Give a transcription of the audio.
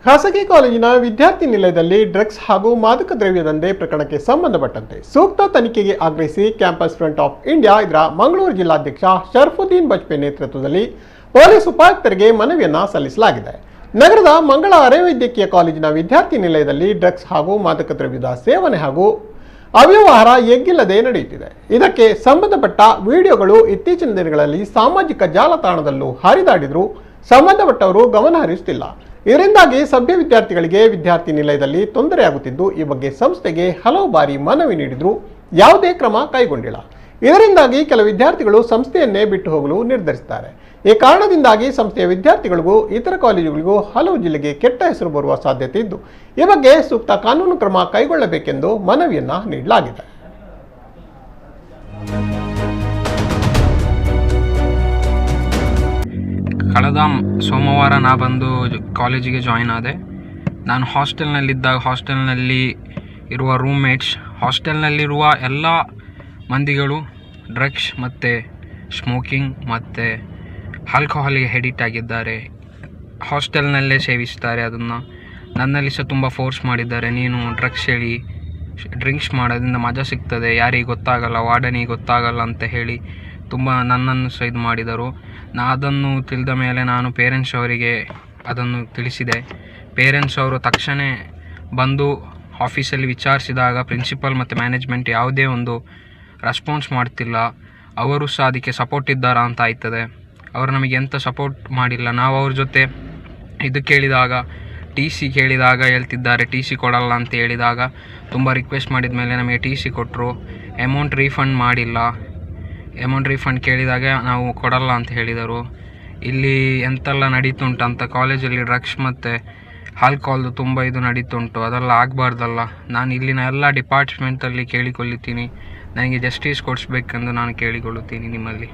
ಖಾಸಗಿ ಕಾಲೇಜಿನ ವಿದ್ಯಾರ್ಥಿ ನಿಲಯದಲ್ಲಿ ಡ್ರಗ್ಸ್ ಹಾಗೂ ಮಾದಕ ದ್ರವ್ಯ ದಂಧೆ ಪ್ರಕರಣಕ್ಕೆ ಸಂಬಂಧಪಟ್ಟಂತೆ ಸೂಕ್ತ ತನಿಖೆಗೆ ಆಗ್ರಹಿಸಿ ಕ್ಯಾಂಪಸ್ ಫ್ರಂಟ್ ಆಫ್ ಇಂಡಿಯಾ ಇದರ ಮಂಗಳೂರು ಜಿಲ್ಲಾಧ್ಯಕ್ಷ ಶರಫುದ್ದೀನ್ ಬಜ್ಪೆ ನೇತೃತ್ವದಲ್ಲಿ ಪೊಲೀಸ್ ಉಪಾಯುಕ್ತರಿಗೆ ಮನವಿಯನ್ನ ಸಲ್ಲಿಸಲಾಗಿದೆ. ನಗರದ ಮಂಗಳ ಅರೆವೈದ್ಯಕೀಯ ಕಾಲೇಜಿನ ವಿದ್ಯಾರ್ಥಿ ನಿಲಯದಲ್ಲಿ ಡ್ರಗ್ಸ್ ಹಾಗೂ ಮಾದಕ ದ್ರವ್ಯದ ಸೇವನೆ ಹಾಗೂ ಅವ್ಯವಹಾರ ಎಗ್ಗಿಲ್ಲದೆ ನಡೆಯುತ್ತಿದೆ. ಇದಕ್ಕೆ ಸಂಬಂಧಪಟ್ಟ ವಿಡಿಯೋಗಳು ಇತ್ತೀಚಿನ ದಿನಗಳಲ್ಲಿ ಸಾಮಾಜಿಕ ಜಾಲತಾಣದಲ್ಲೂ ಹರಿದಾಡಿದರೂ ಸಂಬಂಧಪಟ್ಟವರು ಗಮನ ಹರಿಸುತ್ತಿಲ್ಲ. ಇದರಿಂದಾಗಿ ಸಭ್ಯ ವಿದ್ಯಾರ್ಥಿಗಳಿಗೆ ವಿದ್ಯಾರ್ಥಿ ನಿಲಯದಲ್ಲಿ ತೊಂದರೆಯಾಗುತ್ತಿದ್ದು, ಈ ಬಗ್ಗೆ ಸಂಸ್ಥೆಗೆ ಹಲವು ಬಾರಿ ಮನವಿ ನೀಡಿದರೂ ಯಾವುದೇ ಕ್ರಮ ಕೈಗೊಂಡಿಲ್ಲ. ಇದರಿಂದಾಗಿ ಕೆಲ ವಿದ್ಯಾರ್ಥಿಗಳು ಸಂಸ್ಥೆಯನ್ನೇ ಬಿಟ್ಟು ಹೋಗಲು ನಿರ್ಧರಿಸಿದ್ದಾರೆ. ಈ ಕಾರಣದಿಂದಾಗಿ ಸಂಸ್ಥೆಯ ವಿದ್ಯಾರ್ಥಿಗಳಿಗೂ ಇತರ ಕಾಲೇಜುಗಳಿಗೂ ಹಲವು ಜಿಲ್ಲೆಗೆ ಕೆಟ್ಟ ಹೆಸರು ಬರುವ ಸಾಧ್ಯತೆ ಇದ್ದು, ಈ ಬಗ್ಗೆ ಸೂಕ್ತ ಕಾನೂನು ಕ್ರಮ ಕೈಗೊಳ್ಳಬೇಕೆಂದು ಮನವಿಯನ್ನ ನೀಡಲಾಗಿದೆ. ಕಳೆದ ಸೋಮವಾರ ನಾ ಬಂದು ಕಾಲೇಜಿಗೆ ಜಾಯಿನ್ ಆದೆ. ನಾನು ಹಾಸ್ಟೆಲ್ನಲ್ಲಿ ಇರುವ ರೂಮ್ಮೇಟ್ಸ್, ಹಾಸ್ಟೆಲ್ನಲ್ಲಿರುವ ಎಲ್ಲ ಮಂದಿಗಳು ಡ್ರಗ್ಸ್ ಮತ್ತು ಸ್ಮೋಕಿಂಗ್ ಮತ್ತು ಆಲ್ಕೋಹಾಲಿಗೆ ಎಡಿಕ್ಟ್ ಆಗಿದ್ದಾರೆ. ಹಾಸ್ಟೆಲ್ನಲ್ಲೇ ಸೇವಿಸ್ತಾರೆ. ಅದನ್ನು ನನ್ನಲ್ಲಿ ಸಹ ತುಂಬ ಫೋರ್ಸ್ ಮಾಡಿದ್ದಾರೆ. ನೀನು ಡ್ರಿಂಕ್ಸ್ ಮಾಡೋದ್ರಿಂದ ಮಜಾ ಸಿಗ್ತದೆ, ಯಾರಿಗೆ ಗೊತ್ತಾಗಲ್ಲ, ವಾರ್ಡನಿಗೆ ಗೊತ್ತಾಗಲ್ಲ ಅಂತ ಹೇಳಿ ತುಂಬ ನನ್ನನ್ನು ಸಹ ಇದು ಮಾಡಿದರು. ಅದನ್ನು ತಿಳಿದ ಮೇಲೆ ನಾನು ಪೇರೆಂಟ್ಸ್ ಅವರಿಗೆ ಅದನ್ನು ತಿಳಿಸಿದೆ. ಪೇರೆಂಟ್ಸ್ ಅವರು ತಕ್ಷಣ ಬಂದು ಆಫೀಸಲ್ಲಿ ವಿಚಾರಿಸಿದಾಗ ಪ್ರಿನ್ಸಿಪಲ್ ಮತ್ತು ಮ್ಯಾನೇಜ್ಮೆಂಟ್ ಯಾವುದೇ ಒಂದು ರೆಸ್ಪಾನ್ಸ್ ಮಾಡ್ತಿಲ್ಲ. ಅವರು ಸಹ ಅದಕ್ಕೆ ಸಪೋರ್ಟ್ ಇದ್ದಾರಾ ಅಂತ ಆಯ್ತದೆ. ಅವರು ನಮಗೆ ಎಂಥ ಸಪೋರ್ಟ್ ಮಾಡಿಲ್ಲ. ನಾವು ಅವ್ರ ಜೊತೆ ಇದು ಕೇಳಿದಾಗ, ಟಿ ಸಿ ಕೇಳಿದಾಗ ಹೇಳ್ತಿದ್ದಾರೆ ಟಿ ಸಿ ಕೊಡಲ್ಲ ಅಂತ ಹೇಳಿದಾಗ ತುಂಬ ರಿಕ್ವೆಸ್ಟ್ ಮಾಡಿದ ಮೇಲೆ ನಮಗೆ ಟಿ ಸಿ ಕೊಟ್ಟರು. ಅಮೌಂಟ್ ರೀಫಂಡ್ ಮಾಡಿಲ್ಲ. ಅಮೌಂಟ್ ರೀಫಂಡ್ ಕೇಳಿದಾಗ ನಾವು ಕೊಡಲ್ಲ ಅಂತ ಹೇಳಿದರು. ಇಲ್ಲಿ ಎಂತೆಲ್ಲ ನಡೀತುಂಟು ಅಂತ ಕಾಲೇಜಲ್ಲಿ ಡ್ರಗ್ಸ್ ಮತ್ತು ಆಲ್ಕೋಹಾಲ್ದು ತುಂಬ ಇದು ನಡೀತುಂಟು. ಅದೆಲ್ಲ ಆಗಬಾರ್ದಲ್ಲ. ನಾನು ಇಲ್ಲಿನ ಎಲ್ಲ ಡಿಪಾರ್ಟ್ಮೆಂಟಲ್ಲಿ ಕೇಳಿಕೊಳ್ಳುತ್ತೀನಿ. ನನಗೆ ಜಸ್ಟಿಸ್ ಕೊಡಿಸ್ಬೇಕೆಂದು ನಾನು ಕೇಳಿಕೊಳ್ಳುತ್ತೀನಿ ನಿಮ್ಮಲ್ಲಿ.